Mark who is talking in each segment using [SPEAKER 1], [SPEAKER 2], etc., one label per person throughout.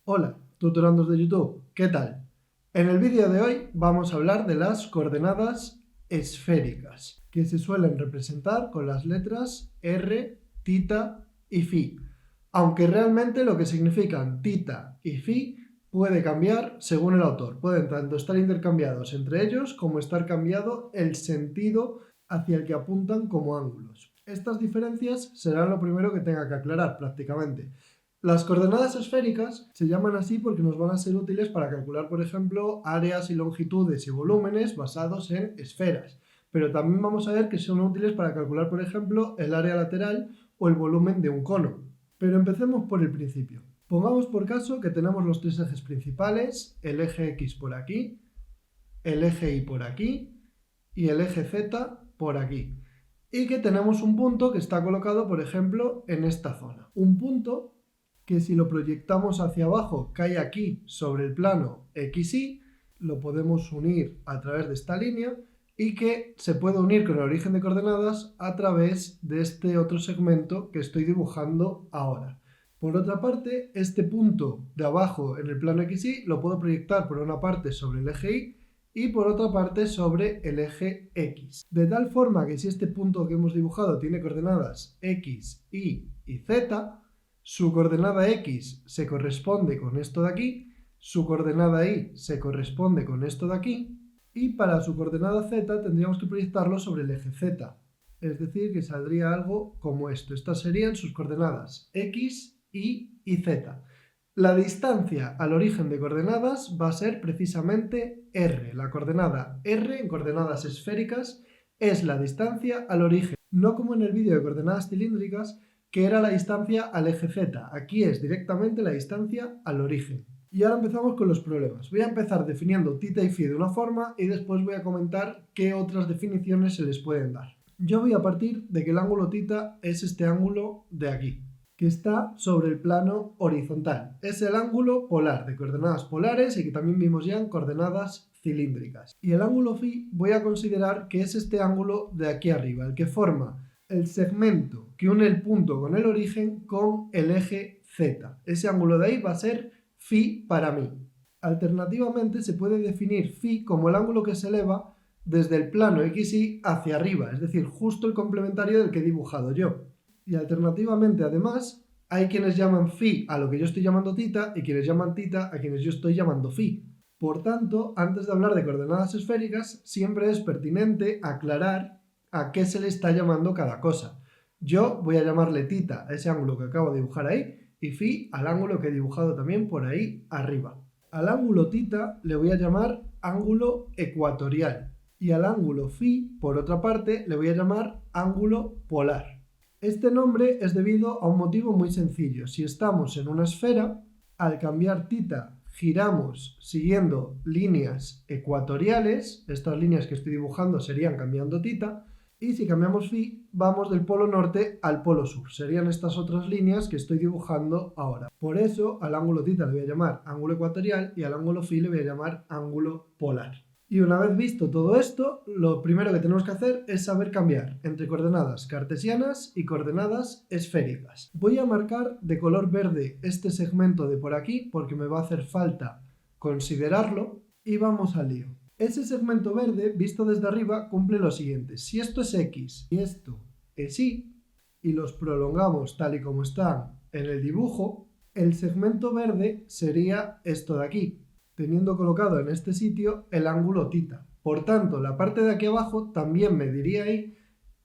[SPEAKER 1] Hola, tutorandos de YouTube, ¿qué tal? En el vídeo de hoy vamos a hablar de las coordenadas esféricas, que se suelen representar con las letras R, tita y phi, aunque realmente lo que significan tita y phi puede cambiar según el autor. Pueden tanto estar intercambiados entre ellos como estar cambiado el sentido hacia el que apuntan como ángulos. Estas diferencias serán lo primero que tenga que aclarar prácticamente. Las coordenadas esféricas se llaman así porque nos van a ser útiles para calcular, por ejemplo, áreas y longitudes y volúmenes basados en esferas. Pero también vamos a ver que son útiles para calcular, por ejemplo, el área lateral o el volumen de un cono. Pero empecemos por el principio. Pongamos por caso que tenemos los tres ejes principales, el eje X por aquí, el eje Y por aquí y el eje Z por aquí. Y que tenemos un punto que está colocado, por ejemplo, en esta zona. Un punto que si lo proyectamos hacia abajo cae aquí sobre el plano XY, lo podemos unir a través de esta línea y que se puede unir con el origen de coordenadas a través de este otro segmento que estoy dibujando ahora. Por otra parte, este punto de abajo en el plano XY lo puedo proyectar por una parte sobre el eje Y y por otra parte sobre el eje X. De tal forma que si este punto que hemos dibujado tiene coordenadas X, Y y Z, su coordenada X se corresponde con esto de aquí, su coordenada Y se corresponde con esto de aquí, y para su coordenada Z tendríamos que proyectarlo sobre el eje Z. Es decir, que saldría algo como esto. Estas serían sus coordenadas X, Y y Z. La distancia al origen de coordenadas va a ser precisamente R. La coordenada R en coordenadas esféricas es la distancia al origen. No como en el vídeo de coordenadas cilíndricas, que era la distancia al eje Z. Aquí es directamente la distancia al origen. Y ahora empezamos con los problemas. Voy a empezar definiendo tita y phi de una forma y después voy a comentar qué otras definiciones se les pueden dar. Yo voy a partir de que el ángulo tita es este ángulo de aquí, que está sobre el plano horizontal. Es el ángulo polar, de coordenadas polares y que también vimos ya en coordenadas cilíndricas. Y el ángulo phi voy a considerar que es este ángulo de aquí arriba, el que forma el segmento que une el punto con el origen con el eje Z. Ese ángulo de ahí va a ser phi para mí. Alternativamente se puede definir phi como el ángulo que se eleva desde el plano XY hacia arriba, es decir, justo el complementario del que he dibujado yo. Y alternativamente, además, hay quienes llaman phi a lo que yo estoy llamando tita y quienes llaman tita a quienes yo estoy llamando phi. Por tanto, antes de hablar de coordenadas esféricas, siempre es pertinente aclarar a qué se le está llamando cada cosa. Yo voy a llamarle tita a ese ángulo que acabo de dibujar ahí y phi al ángulo que he dibujado también por ahí arriba. Al ángulo tita le voy a llamar ángulo ecuatorial y al ángulo phi, por otra parte, le voy a llamar ángulo polar. Este nombre es debido a un motivo muy sencillo. Si estamos en una esfera, al cambiar tita giramos siguiendo líneas ecuatoriales, estas líneas que estoy dibujando serían cambiando tita, y si cambiamos phi, vamos del polo norte al polo sur. Serían estas otras líneas que estoy dibujando ahora. Por eso, al ángulo tita le voy a llamar ángulo ecuatorial y al ángulo phi le voy a llamar ángulo polar. Y una vez visto todo esto, lo primero que tenemos que hacer es saber cambiar entre coordenadas cartesianas y coordenadas esféricas. Voy a marcar de color verde este segmento de por aquí porque me va a hacer falta considerarlo y vamos al lío. Ese segmento verde, visto desde arriba, cumple lo siguiente. Si esto es X y esto es Y, y los prolongamos tal y como están en el dibujo, el segmento verde sería esto de aquí, teniendo colocado en este sitio el ángulo tita. Por tanto, la parte de aquí abajo también mediría Y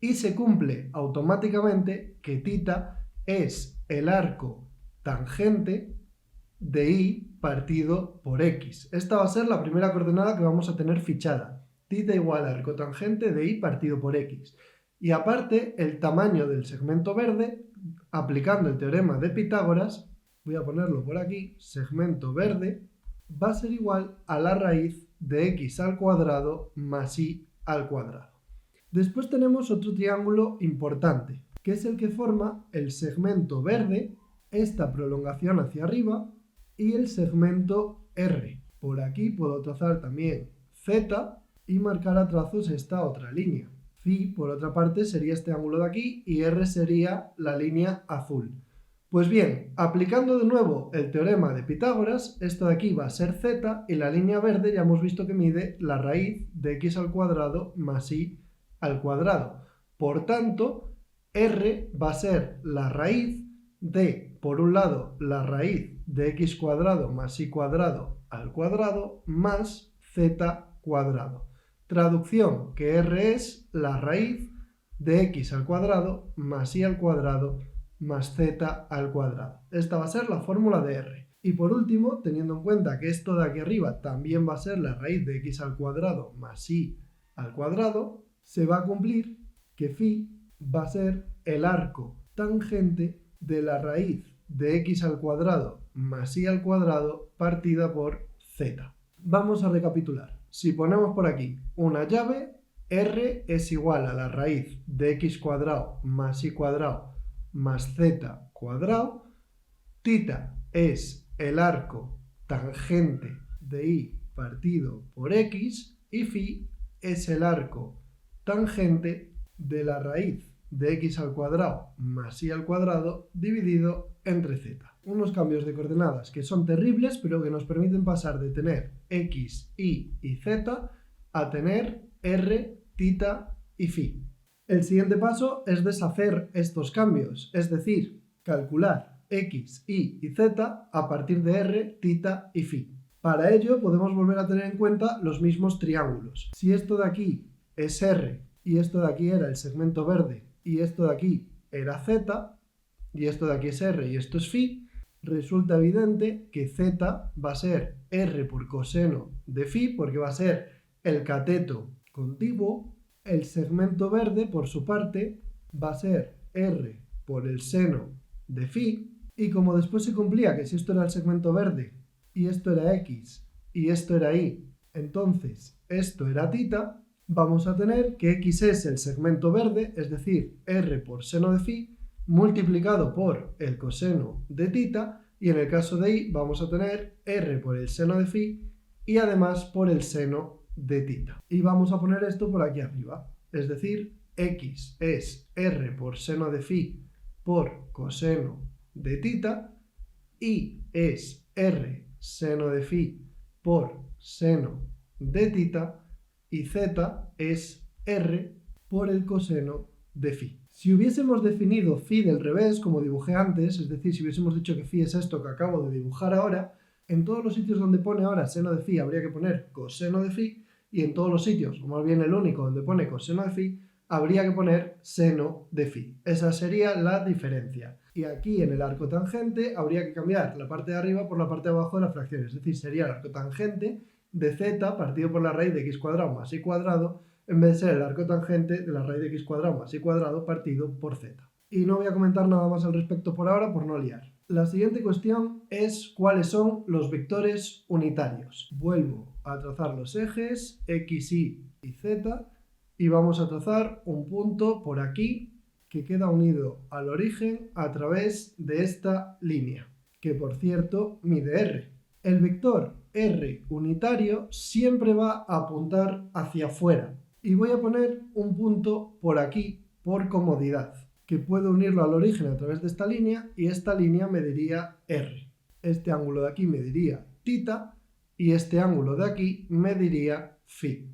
[SPEAKER 1] y se cumple automáticamente que tita es el arco tangente de Y partido por X. Esta va a ser la primera coordenada que vamos a tener fichada. Tita igual a arco tangente de Y partido por X. Y aparte, el tamaño del segmento verde, aplicando el teorema de Pitágoras, voy a ponerlo por aquí, segmento verde, va a ser igual a la raíz de X al cuadrado más Y al cuadrado. Después tenemos otro triángulo importante, que es el que forma el segmento verde, esta prolongación hacia arriba, y el segmento R. Por aquí puedo trazar también Z y marcar a trazos esta otra línea. Phi, por otra parte, sería este ángulo de aquí y R sería la línea azul. Pues bien, aplicando de nuevo el teorema de Pitágoras, esto de aquí va a ser z y la línea verde ya hemos visto que mide la raíz de x al cuadrado más y al cuadrado. Por tanto, r va a ser la raíz de, por un lado, la raíz de x cuadrado más y cuadrado al cuadrado más z cuadrado. Traducción, que r es la raíz de x al cuadrado más y al cuadrado más z al cuadrado. Esta va a ser la fórmula de r. Y por último, teniendo en cuenta que esto de aquí arriba también va a ser la raíz de x al cuadrado más y al cuadrado, se va a cumplir que phi va a ser el arco tangente de la raíz de x al cuadrado más y al cuadrado partida por z. Vamos a recapitular. Si ponemos por aquí una llave, r es igual a la raíz de x cuadrado más y cuadrado más z cuadrado, θ es el arco tangente de y partido por x y phi es el arco tangente de la raíz de x al cuadrado más y al cuadrado dividido entre z. Unos cambios de coordenadas que son terribles, pero que nos permiten pasar de tener x, y z a tener r, θ y phi. El siguiente paso es deshacer estos cambios, es decir, calcular x, y z a partir de r, θ y phi. Para ello podemos volver a tener en cuenta los mismos triángulos. Si esto de aquí es r y esto de aquí era el segmento verde y esto de aquí era z y esto de aquí es r y esto es phi, resulta evidente que z va a ser r por coseno de phi porque va a ser el cateto contiguo. El segmento verde, por su parte, va a ser r por el seno de phi, y como después se cumplía que si esto era el segmento verde, y esto era x, y esto era y, entonces esto era θ, vamos a tener que x es el segmento verde, es decir, r por seno de phi, multiplicado por el coseno de θ, y en el caso de y vamos a tener r por el seno de phi, y además por el seno de θ. Y vamos a poner esto por aquí arriba, es decir, x es r por seno de phi por coseno de θ, y es r seno de phi por seno de θ, y z es r por el coseno de phi. Si hubiésemos definido phi del revés, como dibujé antes, es decir, si hubiésemos dicho que phi es esto que acabo de dibujar ahora, en todos los sitios donde pone ahora seno de phi habría que poner coseno de phi, y en todos los sitios, o más bien el único donde pone coseno de phi, habría que poner seno de phi. Esa sería la diferencia. Y aquí en el arco tangente habría que cambiar la parte de arriba por la parte de abajo de la fracción, es decir, sería el arco tangente de z partido por la raíz de x cuadrado más y cuadrado, en vez de ser el arco tangente de la raíz de x cuadrado más y cuadrado partido por z. Y no voy a comentar nada más al respecto por ahora por no liar. La siguiente cuestión es cuáles son los vectores unitarios. Vuelvo a trazar los ejes x, y z y vamos a trazar un punto por aquí que queda unido al origen a través de esta línea, que por cierto mide r. El vector r unitario siempre va a apuntar hacia afuera y voy a poner un punto por aquí por comodidad, que puedo unirlo al origen a través de esta línea y esta línea mediría r. Este ángulo de aquí mediría θ y este ángulo de aquí mediría phi.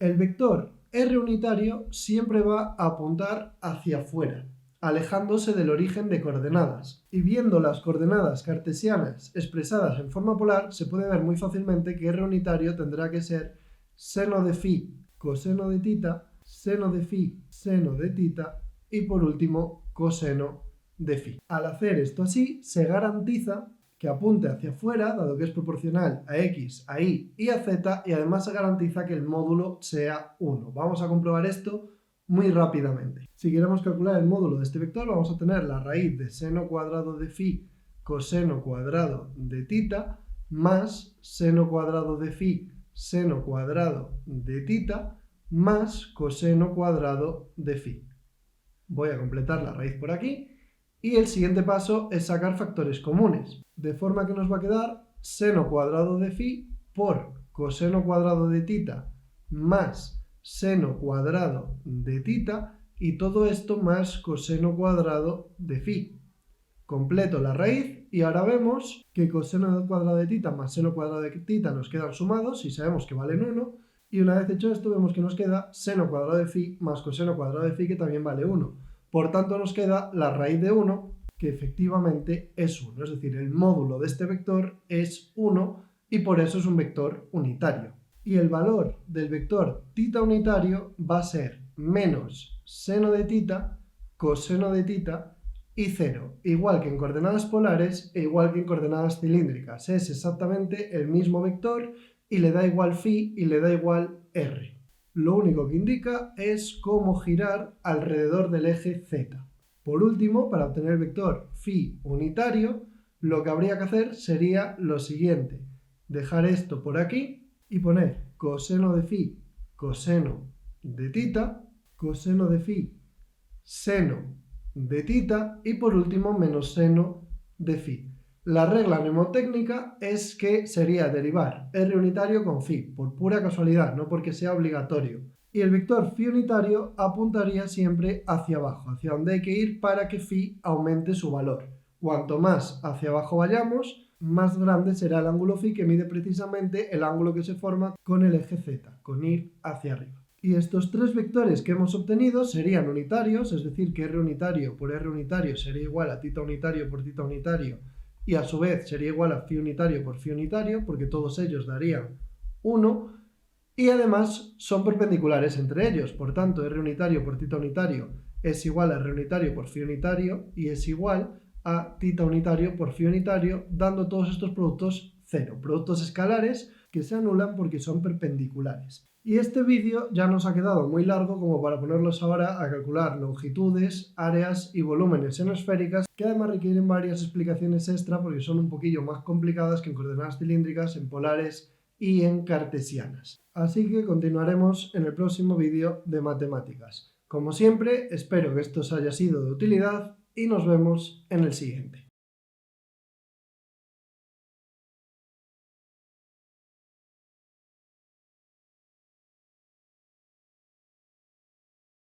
[SPEAKER 1] El vector r unitario siempre va a apuntar hacia afuera, alejándose del origen de coordenadas. Y viendo las coordenadas cartesianas expresadas en forma polar, se puede ver muy fácilmente que r unitario tendrá que ser seno de phi, coseno de θ, seno de phi, seno de θ, y por último coseno de phi. Al hacer esto así, se garantiza que apunte hacia afuera, dado que es proporcional a x, a y y a z, y además se garantiza que el módulo sea 1. Vamos a comprobar esto muy rápidamente. Si queremos calcular el módulo de este vector, vamos a tener la raíz de seno cuadrado de phi coseno cuadrado de θ más seno cuadrado de phi seno cuadrado de θ más coseno cuadrado de phi. Voy a completar la raíz por aquí y el siguiente paso es sacar factores comunes, de forma que nos va a quedar seno cuadrado de phi por coseno cuadrado de θ más seno cuadrado de θ y todo esto más coseno cuadrado de phi. completo la raíz y ahora vemos que coseno del cuadrado de tita más seno cuadrado de tita nos quedan sumados y sabemos que valen 1. Y una vez hecho esto vemos que nos queda seno cuadrado de phi más coseno cuadrado de phi, que también vale 1. Por tanto nos queda la raíz de 1, que efectivamente es 1. Es decir, el módulo de este vector es 1 y por eso es un vector unitario. Y el valor del vector tita unitario va a ser menos seno de tita, coseno de tita y 0, igual que en coordenadas polares e igual que en coordenadas cilíndricas. Es exactamente el mismo vector y le da igual phi y le da igual r. Lo único que indica es cómo girar alrededor del eje z. Por último, para obtener el vector phi unitario, lo que habría que hacer sería lo siguiente: dejar esto por aquí y poner coseno de phi, coseno de tita, coseno de phi, seno de tita y por último menos seno de phi. La regla mnemotécnica es que sería derivar r unitario con phi, por pura casualidad, no porque sea obligatorio. Y el vector phi unitario apuntaría siempre hacia abajo, hacia donde hay que ir para que phi aumente su valor. Cuanto más hacia abajo vayamos, más grande será el ángulo phi, que mide precisamente el ángulo que se forma con el eje z, con ir hacia arriba. Y estos tres vectores que hemos obtenido serían unitarios, es decir, que r unitario por r unitario sería igual a tita unitario por tita unitario, y a su vez sería igual a phi unitario por phi unitario, porque todos ellos darían 1, y además son perpendiculares entre ellos. Por tanto, r unitario por tita unitario es igual a r unitario por phi unitario y es igual a tita unitario por phi unitario, dando todos estos productos 0, productos escalares que se anulan porque son perpendiculares. Y este vídeo ya nos ha quedado muy largo como para ponerlos ahora a calcular longitudes, áreas y volúmenes en esféricas, que además requieren varias explicaciones extra porque son un poquillo más complicadas que en coordenadas cilíndricas, en polares y en cartesianas. Así que continuaremos en el próximo vídeo de matemáticas. Como siempre, espero que esto os haya sido de utilidad y nos vemos en el siguiente.